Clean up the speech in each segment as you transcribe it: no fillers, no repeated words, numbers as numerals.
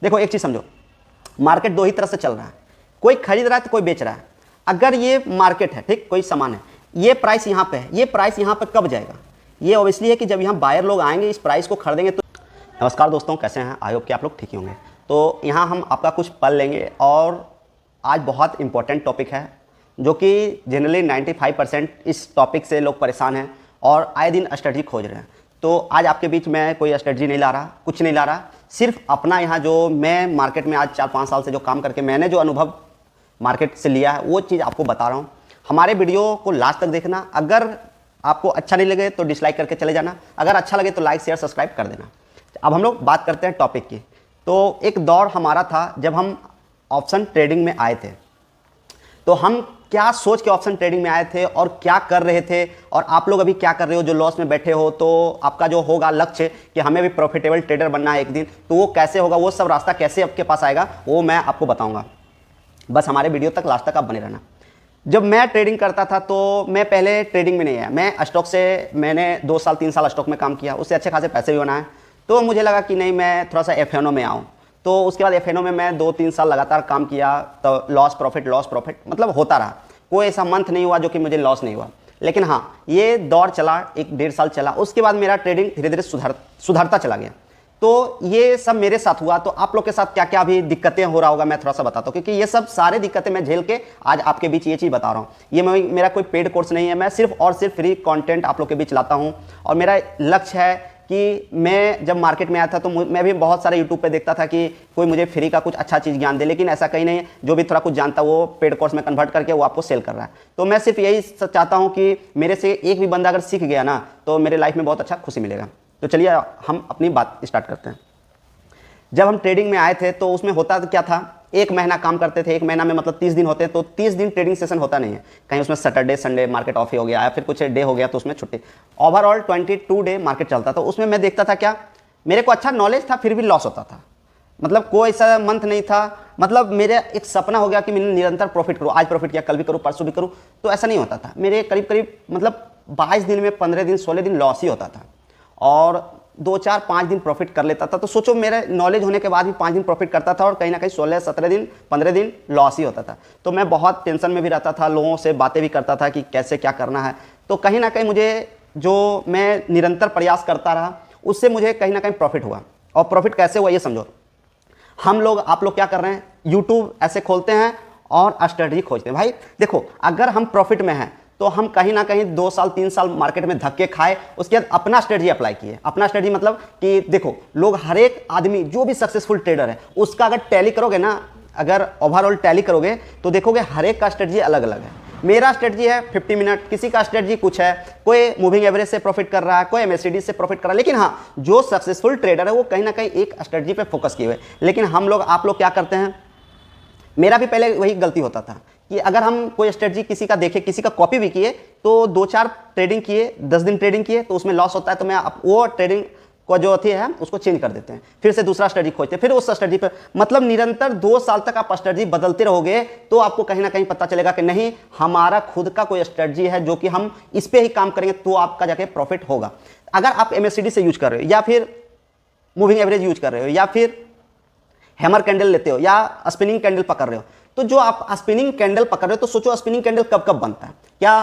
देखो एक चीज़ समझो, मार्केट दो ही तरह से चल रहा है, कोई खरीद रहा है तो कोई बेच रहा है। अगर ये मार्केट है, ठीक, कोई सामान है, ये प्राइस यहाँ पे है, ये प्राइस यहाँ पे कब जाएगा? ये ऑब्वियसली है कि जब यहाँ बायर लोग आएंगे, इस प्राइस को खरीदेंगे। तो नमस्कार दोस्तों, कैसे हैं? आई होप कि आप लोग ठीक ही होंगे। तो यहाँ हम आपका कुछ पल लेंगे और आज बहुत इंपॉर्टेंट टॉपिक है जो कि जनरली 95% इस टॉपिक से लोग परेशान हैं और आए दिन स्ट्रेटजी खोज रहे हैं। तो आज आपके बीच में कोई स्ट्रेटजी नहीं ला रहा, कुछ नहीं ला रहा, सिर्फ अपना यहाँ जो मैं मार्केट में आज 4-5 साल से जो काम करके मैंने जो अनुभव मार्केट से लिया है वो चीज़ आपको बता रहा हूँ। हमारे वीडियो को लास्ट तक देखना, अगर आपको अच्छा नहीं लगे तो डिसलाइक करके चले जाना, अगर अच्छा लगे तो लाइक शेयर सब्सक्राइब कर देना। अब हम लोग बात करते हैं टॉपिक की। तो एक दौर हमारा था जब हम ऑप्शन ट्रेडिंग में आए थे, तो हम क्या सोच के ऑप्शन ट्रेडिंग में आए थे और क्या कर रहे थे, और आप लोग अभी क्या कर रहे हो जो लॉस में बैठे हो। तो आपका जो होगा लक्ष्य कि हमें भी प्रॉफिटेबल ट्रेडर बनना है एक दिन, तो वो कैसे होगा, वो सब रास्ता कैसे आपके पास आएगा, वो मैं आपको बताऊंगा। बस हमारे वीडियो तक लास्ट तक आप बने रहना। जब मैं ट्रेडिंग करता था तो मैं पहले ट्रेडिंग में नहीं आया, मैं स्टॉक से मैंने 2 साल 3 साल स्टॉक में काम किया, उससे अच्छे खासे पैसे भी बनाए। तो मुझे लगा कि नहीं, मैं थोड़ा सा एफ.एन.ओ में आऊँ। तो उसके बाद एफ.एन.ओ में मैं 2-3 साल लगातार काम किया, तो लॉस प्रॉफिट मतलब होता रहा। कोई ऐसा मंथ नहीं हुआ जो कि मुझे लॉस नहीं हुआ। लेकिन हाँ, ये दौर चला, 1-1.5 साल चला, उसके बाद मेरा ट्रेडिंग धीरे धीरे सुधरता चला गया। तो ये सब मेरे साथ हुआ। तो आप लोग के साथ क्या क्या अभी दिक्कतें हो रहा होगा मैं थोड़ा सा बताता हूँ, क्योंकि ये सब सारे दिक्कतें मैं झेल के आज आपके बीच ये चीज़ बता रहा हूँ। ये मेरा कोई पेड कोर्स नहीं है, मैं सिर्फ और सिर्फ फ्री कंटेंट आप लोग के बीच लाता हूँ। और मेरा लक्ष्य है कि मैं जब मार्केट में आया था तो मैं भी बहुत सारे यूट्यूब पे देखता था कि कोई मुझे फ्री का कुछ अच्छा चीज़ ज्ञान दे, लेकिन ऐसा कहीं नहीं है। जो भी थोड़ा कुछ जानता वो पेड कोर्स में कन्वर्ट करके वो आपको सेल कर रहा है। तो मैं सिर्फ यही चाहता हूँ कि मेरे से एक भी बंदा अगर सीख गया ना तो मेरे लाइफ में बहुत अच्छा खुशी मिलेगा। तो चलिए हम अपनी बात स्टार्ट करते हैं। जब हम ट्रेडिंग में आए थे तो उसमें होता क्या था, 1 महीना काम करते थे। 1 महीना में मतलब 30 दिन होते हैं, तो 30 दिन ट्रेडिंग सेशन होता नहीं है। कहीं उसमें सैटरडे संडे मार्केट ऑफ हो गया या फिर कुछ डे हो गया तो उसमें छुट्टी। ओवरऑल 22 डे मार्केट चलता था। उसमें मैं देखता था क्या, मेरे को अच्छा नॉलेज था फिर भी लॉस होता था। मतलब कोई ऐसा मंथ नहीं था, मतलब मेरा एक सपना हो गया कि मैं निरंतर प्रॉफिट करूँ, आज प्रॉफिट किया कल भी करूँ परसों भी करूँ, तो ऐसा नहीं होता था। मेरे करीब मतलब 22 दिन में 15 दिन 16 दिन लॉस ही होता था और 2-4-5 दिन प्रॉफिट कर लेता था। तो सोचो, मेरे नॉलेज होने के बाद भी 5 दिन प्रॉफिट करता था और कहीं ना कहीं 16-17 दिन 15 दिन लॉस ही होता था। तो मैं बहुत टेंशन में भी रहता था, लोगों से बातें भी करता था कि कैसे क्या करना है। तो कहीं ना कहीं मुझे जो मैं निरंतर प्रयास करता रहा उससे मुझे कहीं ना कहीं प्रॉफिट हुआ। और प्रॉफिट कैसे हुआ ये समझो। हम लोग, आप लोग क्या कर रहे हैं, यूट्यूब ऐसे खोलते हैं और स्ट्रेटजी खोजते हैं। भाई देखो, अगर हम प्रॉफिट में हैं तो हम कहीं ना कहीं 2 साल 3 साल मार्केट में धक्के खाए, उसके बाद अपना स्ट्रेटजी अप्लाई किए। अपना स्ट्रेटजी मतलब कि देखो, लोग हर एक आदमी जो भी सक्सेसफुल ट्रेडर है उसका अगर टैली करोगे ना, अगर ओवरऑल टैली करोगे तो देखोगे हर एक का स्ट्रेटजी अलग अलग है। मेरा स्ट्रेटजी है 50 मिनट, किसी का स्ट्रेटजी कुछ है, कोई मूविंग एवरेज से प्रॉफिट कर रहा है, कोई MACD से प्रॉफिट कर रहा है। लेकिन हाँ, जो सक्सेसफुल ट्रेडर है वो कहीं ना कहीं एक स्ट्रेटजी पे फोकस किए हुए। लेकिन हम लोग, आप लोग क्या करते हैं, मेरा भी पहले वही गलती होता था कि अगर हम कोई स्ट्रेटजी किसी का देखे, किसी का कॉपी भी किए, तो 2-4 ट्रेडिंग किए, 10 दिन ट्रेडिंग किए तो उसमें लॉस होता है, तो मैं वो ट्रेडिंग को जो होती है उसको चेंज कर देते हैं, फिर से दूसरा स्ट्रेटजी खोजते हैं, फिर उस स्ट्रेटजी पर मतलब निरंतर 2 साल तक आप स्ट्रेटजी बदलते रहोगे तो आपको कहीं ना कहीं पता चलेगा कि नहीं, हमारा खुद का कोई स्ट्रेटजी है जो कि हम इस पर ही काम करेंगे तो आपका जाके प्रॉफिट होगा। अगर आप MACD से यूज कर रहे हो या फिर मूविंग एवरेज यूज कर रहे हो या फिर हैमर कैंडल लेते हो या स्पिनिंग कैंडल पकड़ रहे हो, तो जो आप स्पिनिंग कैंडल पकड़ रहे हो तो सोचो स्पिनिंग कैंडल कब कब बनता है। क्या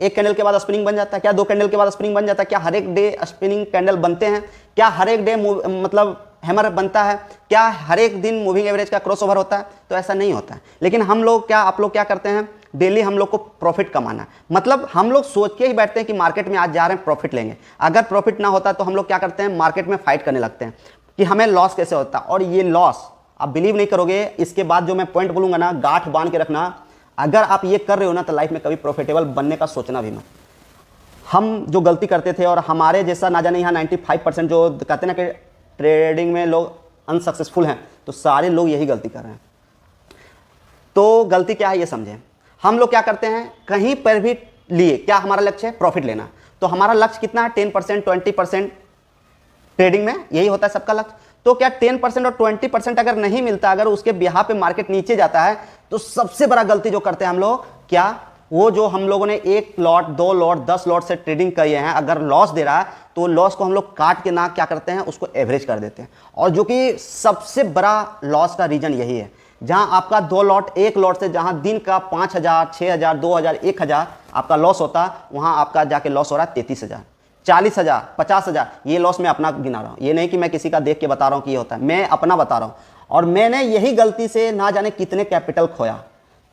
एक कैंडल के बाद स्पिनिंग बन जाता है? क्या 2 कैंडल के बाद स्पिनिंग बन जाता है? क्या हर एक डे स्पिनिंग कैंडल बनते हैं? क्या हर एक डे मतलब हैमर बनता है? क्या हर एक दिन मूविंग एवरेज का क्रॉसओवर होता है? तो ऐसा नहीं होता है। लेकिन हम लोग क्या, आप लोग क्या करते हैं, डेली हम लोग को प्रॉफिट कमाना, मतलब हम लोग सोच के ही बैठते हैं कि मार्केट में आज जा रहे हैं प्रॉफिट लेंगे। अगर प्रॉफिट ना होता तो हम लोग क्या करते हैं, मार्केट में फाइट करने लगते हैं कि हमें लॉस कैसे होता है। और ये लॉस आप बिलीव नहीं करोगे, इसके बाद जो मैं पॉइंट बोलूंगा ना, गांठ बांध के रखना। अगर आप ये कर रहे हो ना तो लाइफ में कभी प्रॉफिटेबल बनने का सोचना भी मत। हम जो गलती करते थे, और हमारे जैसा ना जाने यहाँ 95% जो कहते हैं ना कि ट्रेडिंग में लोग अनसक्सेसफुल हैं, तो सारे लोग यही गलती कर रहे हैं। तो गलती क्या है ये समझें। हम लोग क्या करते हैं, कहीं पर भी लिए, क्या हमारा लक्ष्य है, प्रॉफिट लेना। तो हमारा लक्ष्य कितना है, 10% 20%। ट्रेडिंग में यही होता है सबका लक्ष्य। तो क्या 10% और 20% अगर नहीं मिलता, अगर उसके बिहाफ पे मार्केट नीचे जाता है, तो सबसे बड़ा गलती जो करते हैं हम लोग, क्या वो जो हम लोगों ने 1 लॉट 2 लॉट 10 लॉट से ट्रेडिंग किए हैं, अगर लॉस दे रहा है तो लॉस को हम लोग काट के ना क्या करते हैं, उसको एवरेज कर देते हैं। और जो कि सबसे बड़ा लॉस का रीजन यही है, जहां आपका 2 लॉट 1 लॉट से जहां दिन का 5,000 6,000 2,000 1,000 आपका लॉस होता, वहां आपका जाके लॉस हो रहा है 33,000 40,000 50,000। ये लॉस मैं अपना गिना रहा हूँ, ये नहीं कि मैं किसी का देख के बता रहा हूँ कि ये होता है, मैं अपना बता रहा हूँ। और मैंने यही गलती से ना जाने कितने कैपिटल खोया,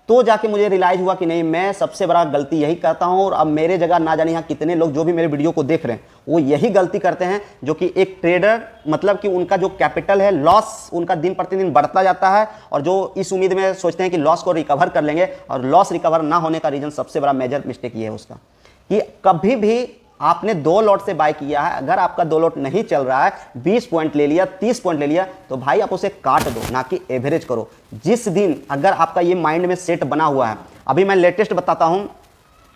तो जाके मुझे रियलाइज हुआ कि नहीं, मैं सबसे बड़ा गलती यही करता हूं। और अब मेरे जगह ना जाने यहाँ कितने लोग जो भी मेरे वीडियो को देख रहे हैं वो यही गलती करते हैं, जो कि एक ट्रेडर मतलब कि उनका जो कैपिटल है, लॉस उनका दिन प्रतिदिन बढ़ता जाता है, और जो इस उम्मीद में सोचते हैं कि लॉस को रिकवर कर लेंगे, और लॉस रिकवर ना होने का रीजन सबसे बड़ा मेजर मिस्टेक ये है उसका, कि कभी भी आपने 2 लॉट से बाय किया है, अगर आपका 2 लॉट नहीं चल रहा है, 20 पॉइंट ले लिया 30 पॉइंट ले लिया, तो भाई आप उसे काट दो, ना कि एवरेज करो। जिस दिन अगर आपका ये माइंड में सेट बना हुआ है, अभी मैं लेटेस्ट बताता हूं,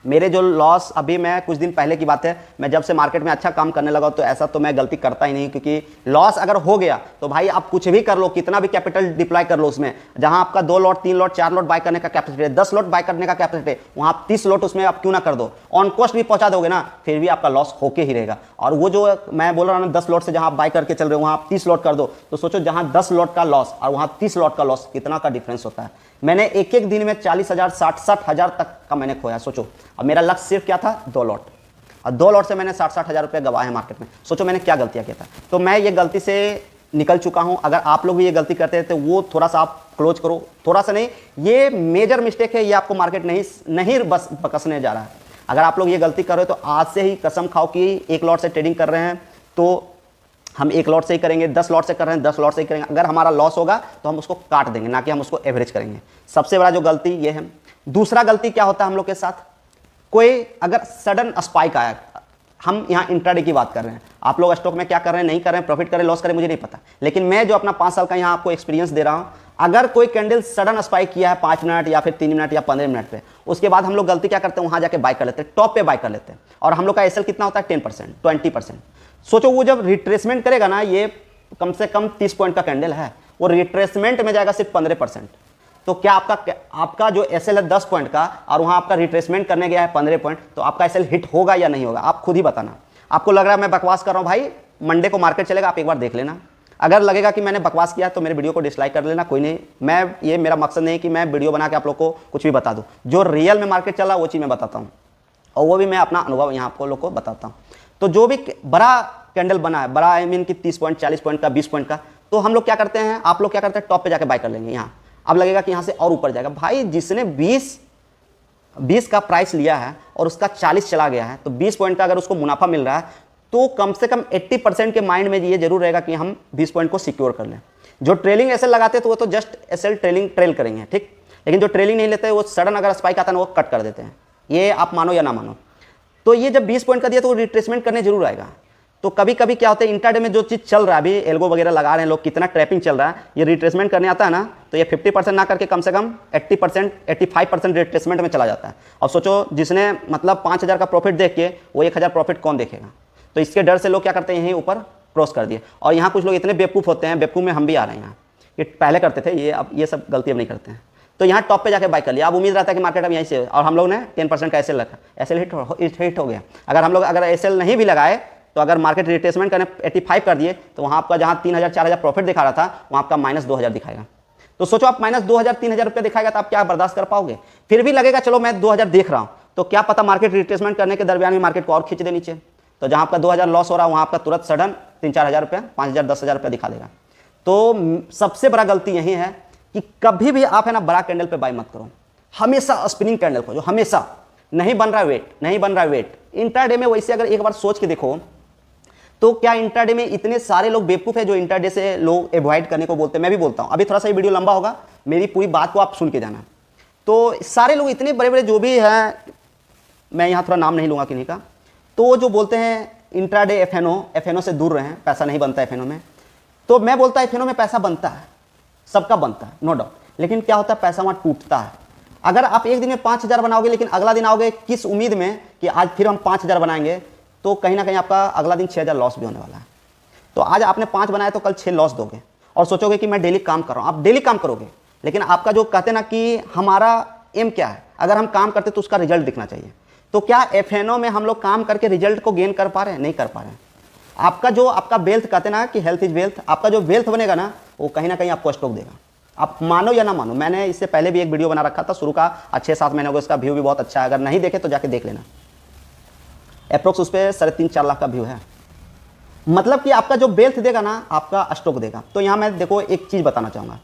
मेरे जो लॉस, अभी मैं कुछ दिन पहले की बात है, मैं जब से मार्केट में अच्छा काम करने लगा तो ऐसा तो मैं गलती करता ही नहीं, क्योंकि लॉस अगर हो गया तो भाई आप कुछ भी कर लो, कितना भी कैपिटल डिप्लॉय कर लो उसमें, जहां आपका 2 लॉट 3 लॉट 4 लॉट बाय करने का कैपेसिटी है, 10 लॉट बाय करने का कैपेसिटी है, वहां आप 30 लॉट उसमें आप क्यों ना कर दो, ऑन कॉस्ट भी पहुंचा दोगे ना, फिर भी आपका लॉस होके ही रहेगा। और वो जो मैं बोल रहा हूँ 10 लॉट से जहां आप बाय करके चल रहे हो वहां आप 30 लॉट कर दो, तो सोचो जहां 10 लॉट का लॉस और वहां 30 लॉट का लॉस, कितना का डिफरेंस होता है। मैंने एक दिन में 40,000 60,000 तक का मैंने खोया, सोचो। अब मेरा लक्ष्य सिर्फ क्या था, 2 लॉट, और 2 लॉट से मैंने 60,000 रुपये गवाए हैं मार्केट में। सोचो मैंने क्या गलतियां किया था। तो मैं ये गलती से निकल चुका हूं। अगर आप लोग भी ये गलती करते हैं तो वो थोड़ा सा आप क्लोज करो, थोड़ा सा नहीं, ये मेजर मिस्टेक है, ये आपको मार्केट नहीं बस बकसने जा रहा है। अगर आप लोग ये गलती कर रहे हो तो आज से ही कसम खाओ कि 1 लॉट से ट्रेडिंग कर रहे हैं तो हम 1 लॉट से ही करेंगे, 10 लॉट से कर रहे हैं 10 लॉट से ही करेंगे। अगर हमारा लॉस होगा तो हम उसको काट देंगे, ना कि हम उसको एवरेज करेंगे। सबसे बड़ा जो गलती ये है। दूसरा गलती क्या होता है हम लोग के साथ, कोई अगर सडन स्पाइक आया, हम यहाँ इंट्राडे की बात कर रहे हैं, आप लोग स्टॉक में क्या कर रहे हैं नहीं कर रहे हैं, प्रॉफिट करें लॉस करें मुझे नहीं पता, लेकिन मैं जो अपना 5 साल का यहाँ आपको एक्सपीरियंस दे रहा हूँ, अगर कोई कैंडल सडन स्पाइक किया है 5 मिनट या फिर 3 मिनट या 15 मिनट पे, उसके बाद हम लोग गलती क्या करते हैं, वहां जाके बाय कर लेते हैं, टॉप पे बाय कर लेते हैं, और हम लोग का एसएल कितना होता है 10% 20%। सोचो वो जब रिट्रेसमेंट करेगा ना, ये कम से कम 30 पॉइंट का कैंडल है, वो रिट्रेसमेंट में जाएगा सिर्फ 15%। तो क्या आपका जो एसएल है 10 पॉइंट का और वहां आपका रिट्रेसमेंट करने गया है 15 पॉइंट, तो आपका एसएल हिट होगा या नहीं होगा, आप खुद ही बताना। आपको लग रहा है मैं बकवास कर रहा हूं, भाई मंडे को मार्केट चलेगा, आप एक बार देख लेना। अगर लगेगा कि मैंने बकवास किया तो मेरे वीडियो को डिसलाइक कर लेना, कोई नहीं। ये मेरा मकसद नहीं कि मैं वीडियो बना के आप लोग को कुछ भी बता दूं, जो रियल में मार्केट चला वो चीज़ मैं बताता हूँ, और वो भी मैं अपना अनुभव यहाँ आप लोग को बताता हूँ। तो जो भी बड़ा कैंडल बना है, बड़ा आई मीन कि 30 पॉइंट 40 पॉइंट का 20 पॉइंट का, तो हम लोग क्या करते हैं, आप लोग क्या करते हैं, टॉप पे जाके बाय कर लेंगे। यहाँ अब लगेगा कि यहाँ से और ऊपर जाएगा। भाई जिसने 20 का प्राइस लिया है और उसका 40 चला गया है, तो 20 पॉइंट का अगर उसको मुनाफा मिल रहा है, तो कम से कम 80% के माइंड में ये जरूर रहेगा कि हम 20 पॉइंट को सिक्योर कर लें। जो ट्रेलिंग एसएल लगाते हैं तो वो तो जस्ट एसएल ट्रेल करेंगे, ठीक। लेकिन जो ट्रेलिंग नहीं लेते वो सडन अगर स्पाइक आता है ना, वो कट कर देते हैं। ये आप मानो या ना मानो, तो ये जब 20 पॉइंट का दिया तो वो रिट्रेसमेंट करने जरूर आएगा। तो कभी कभी क्या होता है, इंट्राडे में जो चीज़ चल रहा है, अभी एल्गो वगैरह लगा रहे हैं लोग, कितना ट्रैपिंग चल रहा है, ये रिट्रेसमेंट करने आता है ना, तो ये 50% ना करके कम से कम 80% 85% रिट्रेसमेंट में चला जाता है। और सोचो जिसने मतलब 5,000 का प्रॉफिट देख के वो 1,000 प्रॉफिट कौन देखेगा। तो इसके डर से लोग क्या करते हैं, यहीं ऊपर क्रॉस कर दिए। और यहाँ कुछ लोग इतने बेवकूफ़ होते हैं, बेवकूफ़ में हम भी आ रहे हैं यहाँ, ये पहले करते थे, ये अब ये सब गलती अब नहीं करते हैं। तो यहाँ टॉप पे जाके बाय कर लिया, अब उम्मीद रहता है कि मार्केट अब यहीं से, और हम लोग ने 10% का एसएल रखा, एसएल हिट हो गया। अगर हम लोग अगर एसएल नहीं भी लगाए, तो अगर मार्केट रिट्रेसमेंट करने 85 कर दिए, तो वहाँ आपका जहाँ 3,000 4,000 प्रॉफिट दिखा रहा था, वहाँ आपका -2,000 दिखाएगा। तो सोचो आप -2,000 3,000 रुपये दिखाएगा तो आप क्या बर्दाश्त कर पाओगे। फिर भी लगेगा चलो मैं 2,000 देख रहा हूँ, तो क्या पता मार्केट रिट्रेसमेंट करने के दरमियान में मार्केट को और खींच दे नीचे। तो जहाँ आपका 2,000 लॉस हो रहा है, वहाँ आपका तुरंत सडन 3-4 हज़ार रुपया 5,000 10,000 रुपया दिखा देगा। तो सबसे बड़ा गलती यही है कि कभी भी आप है ना बड़ा कैंडल पे बाय मत करो, हमेशा स्पिनिंग कैंडल को, जो हमेशा नहीं बन रहा है वेट। इंट्राडे में वैसे अगर एक बार सोच के देखो, तो क्या इंट्राडे में इतने सारे लोग बेवकूफ है जो इंट्राडे से लोग अवॉइड करने को बोलते हैं। मैं भी बोलता हूं, अभी थोड़ा सा वीडियो लंबा होगा, मेरी पूरी बात को आप सुन के जाना। तो सारे लोग इतने बड़े बड़े जो भी हैं, मैं यहाँ थोड़ा नाम नहीं लूंगा किन्हीं का, तो जो बोलते हैं इंट्राडे एफएनओ से दूर रहें, पैसा नहीं बनता एफएनओ में। तो मैं बोलता है एफएनओ में पैसा बनता है, सबका बनता है, नो डाउट, लेकिन क्या होता है पैसा वहाँ टूटता है। अगर आप एक दिन में 5,000 बनाओगे, लेकिन अगला दिन आओगे किस उम्मीद में कि आज फिर हम 5,000 बनाएंगे, तो कहीं ना कहीं आपका अगला दिन 6,000 लॉस भी होने वाला है। तो आज आपने 5 बनाया तो कल 6 लॉस दोगे, और सोचोगे कि मैं डेली काम कर रहा हूँ। आप डेली काम करोगे, लेकिन आपका जो कहते ना कि हमारा एम क्या है? अगर हम काम करते तो उसका रिजल्ट दिखना चाहिए। तो क्या एफएनओ में हम लोग काम करके रिजल्ट को गेन कर पा रहे हैं? नहीं कर पा रहे हैं। आपका वेल्थ, कहते ना कि हेल्थ इज वेल्थ, आपका जो वेल्थ बनेगा ना वो कहीं ना कहीं आपको स्टॉक देगा। आप मानो या ना मानो, मैंने इससे पहले भी एक वीडियो बना रखा था शुरू का, 6-7 महीने को, इसका व्यू भी बहुत अच्छा है। अगर नहीं देखे तो जाके देख लेना। अप्रोक्स उस पर 3.5-4 लाख का व्यू है। मतलब कि आपका जो वेल्थ देगा ना आपका स्टॉक देगा। तो यहाँ मैं देखो एक चीज़ बताना चाहूँगा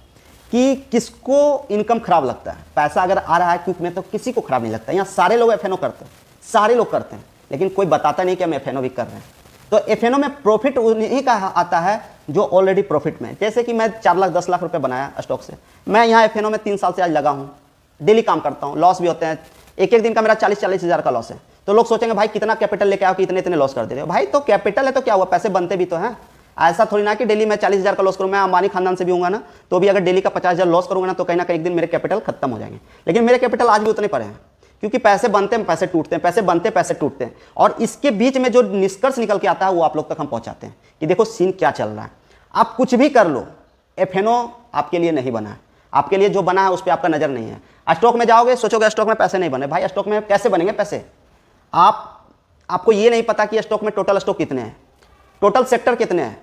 कि किसको इनकम खराब लगता है, पैसा अगर आ रहा है क्योंकि में, तो किसी को खराब नहीं लगता। यहाँ सारे लोग एफएनओ करते हैं, सारे लोग करते हैं, लेकिन कोई बताता नहीं कि हम एफएनओ भी कर रहे हैं। तो एफएनओ में प्रॉफिट उन्हीं का आता है जो ऑलरेडी प्रॉफिट में। जैसे कि मैं 4 लाख 10 लाख रुपए बनाया स्टॉक से, मैं यहाँ एफएनओ में 3 साल से आज लगा हूँ, डेली काम करता हूँ, लॉस भी होते हैं। एक दिन का मेरा 40-40 हज़ार का लॉस है। तो लोग सोचेंगे भाई कितना कैपिटल लेके आओ कि इतने इतने लॉस कर दे रहे हो। भाई तो कैपिटल है तो क्या हुआ, पैसे बनते भी तो हैं। ऐसा थोड़ी ना कि डेली मैं 40 हज़ार का लॉस करूँ। मैं अंबानी खानदान से भी हूँगा ना, तो भी अगर डेली का 50 हज़ार लॉस करूँगा ना तो कहीं ना कहीं एक दिन मेरे कैपिटल खत्म हो जाएंगे। लेकिन मेरे कैपिटल आज भी उतने पड़े हैं, क्योंकि पैसे बनते हैं पैसे टूटते हैं, पैसे बनते पैसे टूटते हैं। और इसके बीच में जो निष्कर्ष निकल के आता है वो आप लोग तक हम पहुँचाते हैं कि देखो सीन क्या चल रहा है। आप कुछ भी कर लो, एफएनओ आपके लिए नहीं बना है। आपके लिए जो बना है उस पर आपका नज़र नहीं है। स्टॉक में जाओगे, सोचोगे स्टॉक में पैसे नहीं बने। भाई स्टॉक में कैसे बनेंगे पैसे? आपको ये नहीं पता कि स्टॉक में टोटल स्टॉक कितने हैं, टोटल सेक्टर कितने हैं।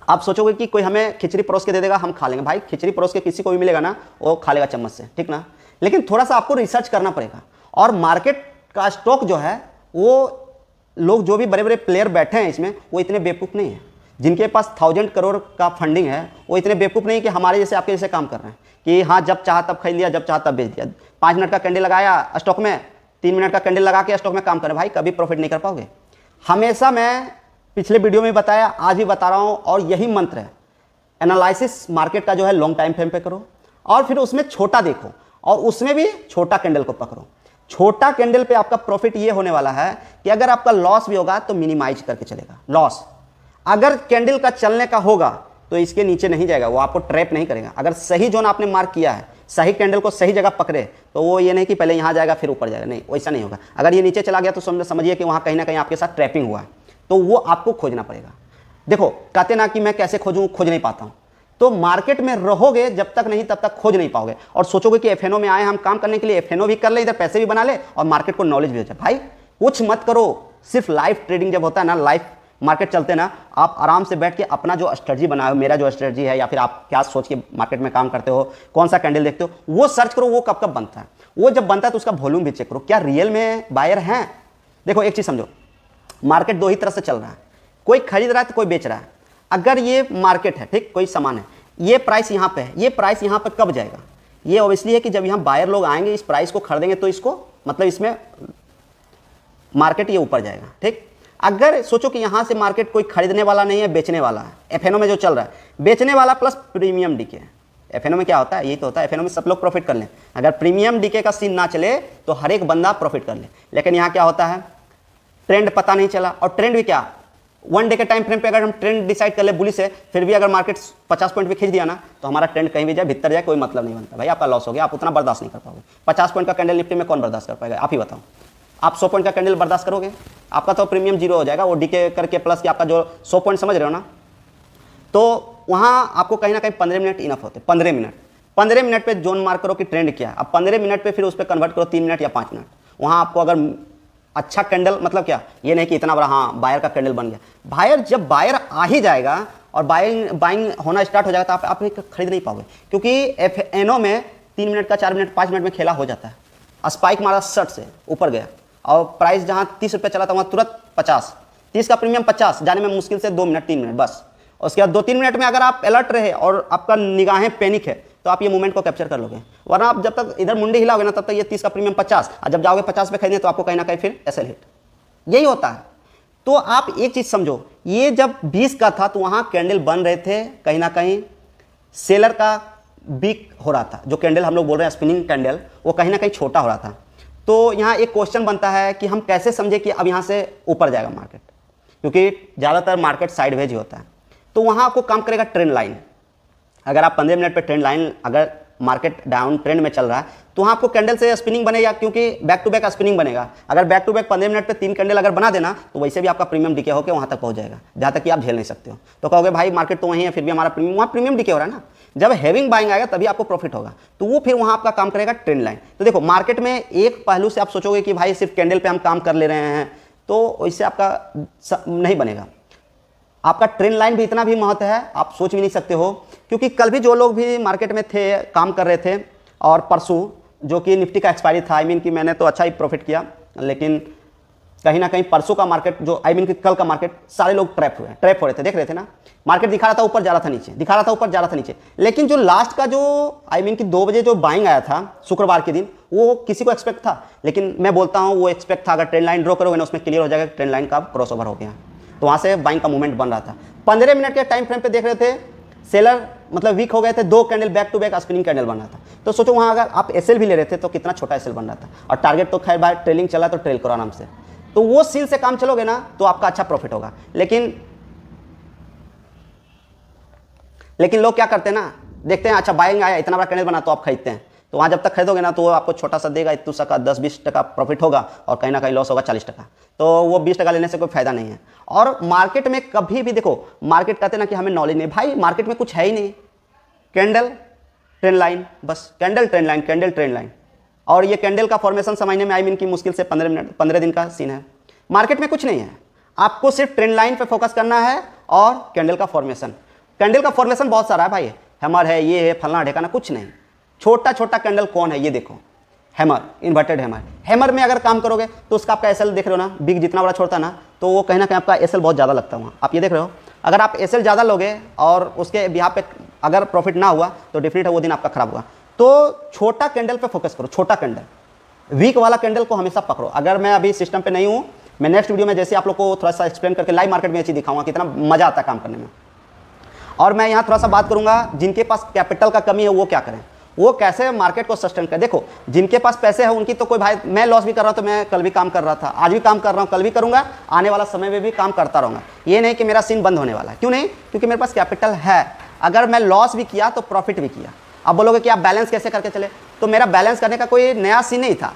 आप सोचोगे कि कोई हमें खिचड़ी परोस के दे देगा, हम खा लेंगे। भाई खिचड़ी परोस के किसी को भी मिलेगा ना, वो खा लेगा चम्मच से, ठीक ना। लेकिन थोड़ा सा आपको रिसर्च करना पड़ेगा। और मार्केट का स्टॉक जो है, वो लोग जो भी बड़े बड़े प्लेयर बैठे हैं इसमें, वो इतने बेवकूफ़ नहीं है। जिनके पास 1000 करोड़ का फंडिंग है, वो इतने बेवकूफ़ नहीं है कि हमारे जैसे आपके जैसे काम कर रहे हैं कि हाँ जब चाहा तब खरीद लिया, जब चाहा तब बेच दिया। 5 मिनट का कैंडल लगाया स्टॉक में, 3 मिनट का कैंडल लगा के स्टॉक में काम करें। भाई कभी प्रॉफिट नहीं कर पाओगे। हमेशा मैं पिछले वीडियो में बताया, आज भी बता रहा हूँ, और यही मंत्र है। एनालिसिस मार्केट का जो है लॉन्ग टाइम फ्रेम पे करो, और फिर उसमें छोटा देखो, और उसमें भी छोटा कैंडल को पकड़ो। छोटा कैंडल पे आपका प्रॉफिट ये होने वाला है कि अगर आपका लॉस भी होगा तो मिनिमाइज करके चलेगा लॉस। अगर कैंडल का चलने का होगा तो इसके नीचे नहीं जाएगा, वो आपको ट्रैप नहीं करेगा। अगर सही जोन आपने मार्क किया है, सही कैंडल को सही जगह पकड़े, तो वो ये नहीं कि पहले यहाँ जाएगा फिर ऊपर जाएगा, नहीं, वैसा नहीं होगा। अगर ये नीचे चला गया तो समझिए कि वहाँ कहीं ना कहीं आपके साथ ट्रैपिंग हुआ है, तो वो आपको खोजना पड़ेगा। देखो कहते ना कि मैं कैसे खोजूं, खोज नहीं पाता हूं। तो मार्केट में रहोगे जब तक नहीं तब तक खोज नहीं पाओगे। और सोचोगे कि एफएनओ में आए हम काम करने के लिए, एफएनओ भी कर ले, इधर पैसे भी बना ले और मार्केट को नॉलेज भी हो जाए। भाई कुछ मत करो, सिर्फ लाइव ट्रेडिंग जब होता है ना, लाइव मार्केट चलते ना, आप आराम से बैठ के अपना जो स्ट्रेटजी बनाओ, मेरा जो स्ट्रेटजी है, या फिर आप क्या सोच के मार्केट में काम करते हो, कौन सा कैंडल देखते हो, वो सर्च करो, वो कब कब बनता है। वो जब बनता है तो उसका वॉल्यूम भी चेक करो, क्या रियल में बायर हैं। देखो एक चीज़ समझो, मार्केट दो ही तरह से चल रहा है, कोई खरीद रहा है तो कोई बेच रहा है। अगर ये मार्केट है, ठीक, कोई सामान है, ये प्राइस यहाँ पे है, ये प्राइस यहाँ पे कब जाएगा? ये ऑब्वियसली है कि जब यहाँ बायर लोग आएंगे, इस प्राइस को खरीदेंगे, तो इसको मतलब इसमें मार्केट ये ऊपर जाएगा, ठीक। अगर सोचो कि यहाँ से मार्केट कोई खरीदने वाला नहीं है, बेचने वाला है, एफएनओ में जो चल रहा है, बेचने वाला प्लस प्रीमियम डीके। एफएनओ में क्या होता है, यही तो होता है, एफएनओ में सब लोग प्रॉफिट कर लें। अगर प्रीमियम डीके का सीन ना चले तो हर एक बंदा प्रॉफिट कर ले। लेकिन यहाँ क्या होता है, ट्रेंड पता नहीं चला, और ट्रेंड भी क्या, 1 डे के टाइम फ्रेम पे अगर हम ट्रेंड डिसाइड कर ले बुलिश है, फिर भी अगर मार्केट 50 पॉइंट पे खींच दिया ना, तो हमारा ट्रेंड कहीं भी जाए, भीतर जाए, कोई मतलब नहीं बनता। भाई आपका लॉस हो गया, आप उतना बर्दाश्त नहीं कर पाओगे। 50 पॉइंट का कैंडल निफ्टी में कौन बर्दाश्त कर पाएगा, आप ही बताओ। आप 100 पॉइंट का कैंडल बर्दाश्त करोगे? आपका तो प्रीमियम जीरो हो जाएगा, वो डीके करके प्लस कि आपका जो 100 पॉइंट समझ रहे हो ना, तो वहाँ आपको कहीं ना कहीं 15 मिनट इनफ होते। 15 मिनट पे जोन मार्क करो कि ट्रेंड क्या है। अब 15 मिनट पे फिर उस पर कन्वर्ट करो 3 मिनट या 5 मिनट। वहाँ आपको अगर अच्छा कैंडल, मतलब क्या, ये नहीं कि इतना बड़ा हाँ बायर का कैंडल बन गया। बायर जब बायर आ ही जाएगा और बाइंग होना स्टार्ट हो जाएगा तो आप खरीद नहीं पाओगे, क्योंकि एफएनओ में 3 मिनट का 4 मिनट 5 मिनट में खेला हो जाता है। स्पाइक मारा 60 से ऊपर गया और प्राइस जहाँ 30 रुपये चला था वहाँ तुरंत 50, 30 का प्रीमियम 50, जाने में मुश्किल से 2 मिनट 3 मिनट बस। उसके बाद 2-3 मिनट में अगर आप अलर्ट रहे और आपका निगाहें पैनिक है तो आप ये मूवमेंट को कैप्चर कर लोगे। वरना आप जब तक इधर मुंडी हिलाओगे ना, तब तक ये 30 का प्रीमियम 50, और जब जाओगे 50 पे खरीदने तो आपको कहीं ना कहीं फिर एसएल हिट, यही होता है। तो आप एक चीज़ समझो, ये जब 20 का था तो वहाँ कैंडल बन रहे थे, कहीं ना कहीं सेलर का बिग हो रहा था। जो कैंडल हम लोग बोल रहे हैं स्पिनिंग कैंडल, वो कहीं ना कहीं छोटा हो रहा था। तो यहाँ एक क्वेश्चन बनता है कि हम कैसे समझे कि अब यहाँ से ऊपर जाएगा मार्केट, क्योंकि ज़्यादातर मार्केट साइडवेज ही होता है। तो वहाँ आपको काम करेगा ट्रेंड लाइन। अगर आप 15 मिनट पे ट्रेंड लाइन, अगर मार्केट डाउन ट्रेंड में चल रहा है तो वहाँ आपको कैंडल से स्पिनिंग बनेगा, क्योंकि बैक टू बैक स्पिनिंग बनेगा। अगर बैक टू बैक 15 मिनट पे 3 कैंडल अगर बना देना तो वैसे भी आपका प्रीमियम डीके होकर वहाँ तक पहुँच जाएगा, जहाँ तक कि आप झेल नहीं सकते हो। तो कहोगे भाई मार्केट तो वहीं है, फिर भी हमारा प्रीमियम, वहाँ प्रीमियम डीके हो रहा है ना। जब हैविंग बाइंग आएगा तभी आपको प्रॉफिट होगा, तो वो फिर वहाँ आपका काम करेगा ट्रेंड लाइन। तो देखो मार्केट में एक पहलू से आप सोचोगे कि भाई सिर्फ कैंडल पे हम काम कर ले रहे हैं, तो इससे आपका नहीं बनेगा। आपका ट्रेंड लाइन भी इतना भी महत्व है, आप सोच भी नहीं सकते हो। क्योंकि कल भी जो लोग भी मार्केट में थे, काम कर रहे थे, और परसों जो कि निफ्टी का एक्सपायरी था, कि मैंने तो अच्छा ही प्रॉफिट किया, लेकिन कहीं ना कहीं परसों का मार्केट जो कि कल का मार्केट सारे लोग ट्रैप हो रहे थे, देख रहे थे ना, मार्केट दिखा रहा था ऊपर जा रहा था नीचे, दिखा रहा था ऊपर जा रहा था नीचे, लेकिन जो लास्ट का जो कि 2 बजे जो बाइंग आया था शुक्रवार के दिन, वो किसी को एक्सपेक्ट था, लेकिन मैं बोलता हूँ वो एक्सपेक्ट था। अगर ट्रेंड लाइन ड्रॉ करोगे ना, उसमें क्लियर हो जाएगा ट्रेंड लाइन का क्रॉस ओवर हो गया, तो वहाँ से बाइंग का मूवमेंट बन रहा था। 15 मिनट के टाइम फ्रेम पे देख रहे थे, सेलर मतलब वीक हो गए थे, 2 candle back to back spinning candle बन रहा था। तो सोचो वहाँ अगर आप एसएल भी ले रहे थे तो कितना छोटा एसएल बन रहा था, और टारगेट तो खैर भाई ट्रेलिंग चला तो ट्रेल करो आराम से, तो वो सील से काम चलोगे ना तो आपका अच्छा प्रॉफिट होगा। लेकिन लोग क्या करते हैं ना, देखते हैं अच्छा बाइंग आया, इतना बड़ा कैंडल बना, तो आप खरीदते हैं, तो वहाँ जब तक खरीदोगे ना तो वो आपको छोटा सा देगा, इतू सा का 10-20 टका प्रॉफिट होगा, और कहीं ना कहीं लॉस होगा 40 टका, तो वो 20 टका लेने से कोई फायदा नहीं है। और मार्केट में कभी भी देखो, मार्केट कहते हैं ना कि हमें नॉलेज नहीं, भाई मार्केट में कुछ है ही नहीं, कैंडल ट्रेंड लाइन, बस candle trend line, candle trend line. और ये कैंडल का फॉर्मेशन समझने में की मुश्किल से 15 दिन का सीन है। मार्केट में कुछ नहीं है, आपको सिर्फ ट्रेंड लाइन पे फोकस करना है और कैंडल का फॉर्मेशन। कैंडल का फॉर्मेशन बहुत सारा है भाई, हैमर है, ये है, फलना ढेकाना, कुछ नहीं। छोटा छोटा कैंडल कौन है, ये देखो, हैमर, इन्वर्टेड हैमर। हैमर में अगर काम करोगे तो उसका आपका एसएल देख रहे हो ना, बिग जितना बड़ा छोड़ता है ना, तो वो कहीं ना कहीं आपका एसएल बहुत ज़्यादा लगता है वहाँ, आप ये देख रहे हो। अगर आप एसएल ज़्यादा लोगे और उसके बिहार पे अगर प्रॉफिट ना हुआ तो डेफिनेट है वो दिन आपका खराब हुआ। तो छोटा कैंडल पे फोकस करो, छोटा कैंडल, वीक वाला कैंडल को हमेशा पकड़ो। अगर मैं अभी सिस्टम पे नहीं हूँ, मैं नेक्स्ट वीडियो में जैसे आप लोग को थोड़ा सा एक्सप्लेन करके लाइव मार्केट में ये चीज़ दिखाऊंगा, कितना मजा आता है काम करने में। और मैं यहाँ थोड़ा सा बात करूंगा, जिनके पास कैपिटल का कमी है वो क्या करें, वो कैसे मार्केट को सस्टेन करें। देखो जिनके पास पैसे है उनकी तो कोई भाई, मैं लॉस भी कर रहा हूँ तो मैं कल भी काम कर रहा था, आज भी काम कर रहा हूँ, कल भी करूंगा, आने वाला समय में भी काम करता रहूँगा। ये नहीं कि मेरा सीन बंद होने वाला है, क्यों नहीं, क्योंकि मेरे पास कैपिटल है। अगर मैं लॉस भी किया तो प्रॉफिट भी किया। अब बोलोगे कि आप बैलेंस कैसे करके चले, तो मेरा बैलेंस करने का कोई नया सीन नहीं था,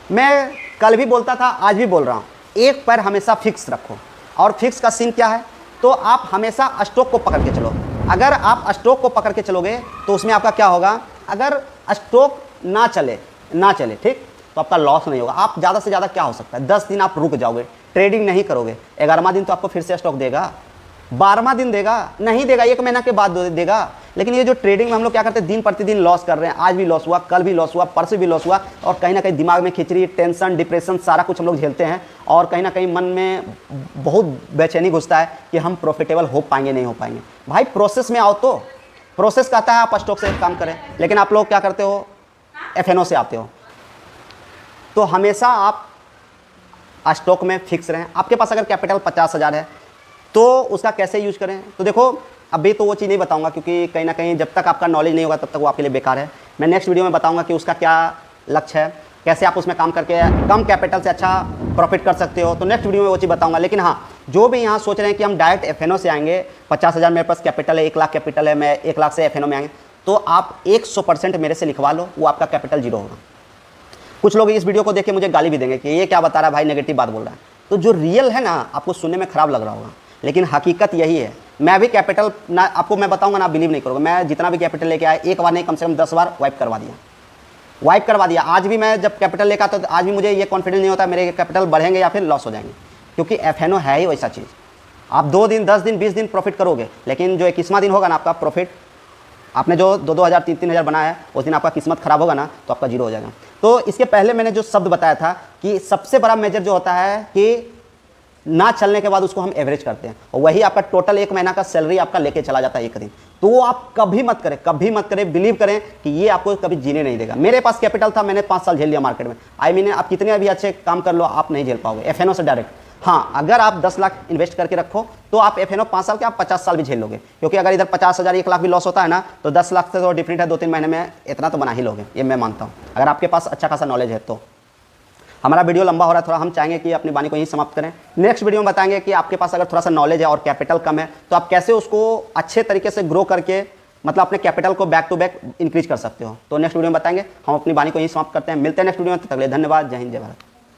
मैं कल भी बोलता था, आज भी बोल रहा हूँ, एक पैर हमेशा फिक्स रखो। और फिक्स का सीन क्या है, तो आप हमेशा स्टॉक को पकड़ के चलो। अगर आप स्टॉक को पकड़ के चलोगे तो उसमें आपका क्या होगा, अगर स्टॉक ना चले ठीक, तो आपका लॉस नहीं होगा। आप ज़्यादा से ज़्यादा क्या हो सकता है, 10 दिन आप रुक जाओगे, ट्रेडिंग नहीं करोगे, 11वां दिन तो आपको फिर से स्टॉक देगा, 12वां दिन देगा, नहीं देगा, 1 महीना के बाद देगा। लेकिन ये जो ट्रेडिंग में हम लोग क्या करते हैं, दिन प्रतिदिन लॉस कर रहे हैं, आज भी लॉस हुआ, कल भी लॉस हुआ, परसों भी लॉस हुआ, और कहीं ना कहीं दिमाग में खिचड़ी, टेंशन, डिप्रेशन सारा कुछ हम लोग झेलते हैं, और कहीं ना कहीं मन में बहुत बेचैनी घुसता है कि हम प्रॉफिटेबल हो पाएंगे नहीं हो पाएंगे। भाई प्रोसेस में आओ, तो प्रोसेस कहता है आप स्टॉक से काम करें, लेकिन आप लोग क्या करते हो, एफएनओ से आते हो। तो हमेशा आप स्टॉक में फिक्स रहें। आपके पास अगर कैपिटल 50,000 है तो उसका कैसे यूज करें, तो देखो अभी तो वो चीज़ नहीं बताऊंगा, क्योंकि कहीं ना कहीं जब तक आपका नॉलेज नहीं होगा तब तक वो आपके लिए बेकार है। मैं नेक्स्ट वीडियो में बताऊंगा कि उसका क्या लक्ष्य है, कैसे आप उसमें काम करके कम कैपिटल से अच्छा प्रॉफिट कर सकते हो, तो नेक्स्ट वीडियो में वो चीज़ बताऊंगा। लेकिन हाँ, जो भी यहाँ सोच रहे हैं कि हम डायरेक्ट एफएनओ से आएंगे, 50,000 मेरे पास कैपिटल है, 1 लाख कैपिटल है, मैं 1 लाख से एफएनओ में आएंगे, तो आप 100% मेरे से लिखवा लो, वो आपका कैपिटल 0 होगा। कुछ लोग इस वीडियो को देख के मुझे गाली भी देंगे कि ये क्या बता रहा है भाई, नेगेटिव बात बोल रहा है। तो जो रियल है ना, आपको सुनने में खराब लग रहा होगा, लेकिन हकीकत यही है। मैं भी कैपिटल ना आपको मैं बताऊंगा ना, बिलीव नहीं करोगे, मैं जितना भी कैपिटल लेके आया, एक बार नहीं कम से कम 10 बार वाइप करवा दिया। आज भी मैं जब कैपिटल लेकर आता तो आज भी मुझे ये कॉन्फिडेंस नहीं होता मेरे कैपिटल बढ़ेंगे या फिर लॉस हो जाएंगे, क्योंकि एफएनओ है ही वैसा चीज़। आप 2 दिन, 10 दिन, 20 दिन प्रॉफिट करोगे, लेकिन जो 21वां दिन होगा ना आपका प्रॉफिट, आपने जो 2-2 हज़ार 3-3 हज़ार बनाया है, उस दिन आपका किस्मत खराब होगा ना तो आपका 0 हो जाएगा। तो इसके पहले मैंने जो शब्द बताया था कि सबसे बड़ा मेजर जो होता है कि ना चलने के बाद उसको हम एवरेज करते हैं, और वही आपका टोटल 1 महीना का सैलरी आपका लेके चला जाता है एक दिन। तो वो आप कभी मत करें, बिलीव करें कि ये आपको कभी जीने नहीं देगा। मेरे पास कैपिटल था, मैंने 5 साल झेल लिया मार्केट में। आप कितने भी अच्छे काम कर लो, आप नहीं झेल पाओगे एफएनओ से डायरेक्ट। हाँ, अगर आप 10 लाख इन्वेस्ट करके रखो तो आप एफएनओ 5 साल के, आप 50 साल भी झेल लोगे, क्योंकि अगर इधर 50,000 1 लाख भी लॉस होता है ना, तो 10 लाख से तो डिफरेंट है, 2-3 महीने में इतना तो बना ही लोगे, ये मैं मानता हूँ, अगर आपके पास अच्छा खासा नॉलेज है तो। हमारा वीडियो लंबा हो रहा है थोड़ा, हम चाहेंगे कि अपनी वाणी को यहीं समाप्त करें। नेक्स्ट वीडियो में बताएंगे कि आपके पास अगर थोड़ा सा नॉलेज है और कैपिटल कम है तो आप कैसे उसको अच्छे तरीके से ग्रो करके, मतलब अपने कैपिटल को बैक टू बैक इंक्रीज कर सकते हो। तो नेक्स्ट वीडियो में बताएंगे। हम अपनी वाणी को यहीं समाप्त करते हैं, मिलते हैं नेक्स्ट वीडियो में, तब तक के लिए धन्यवाद। जय हिंद, जय भारत।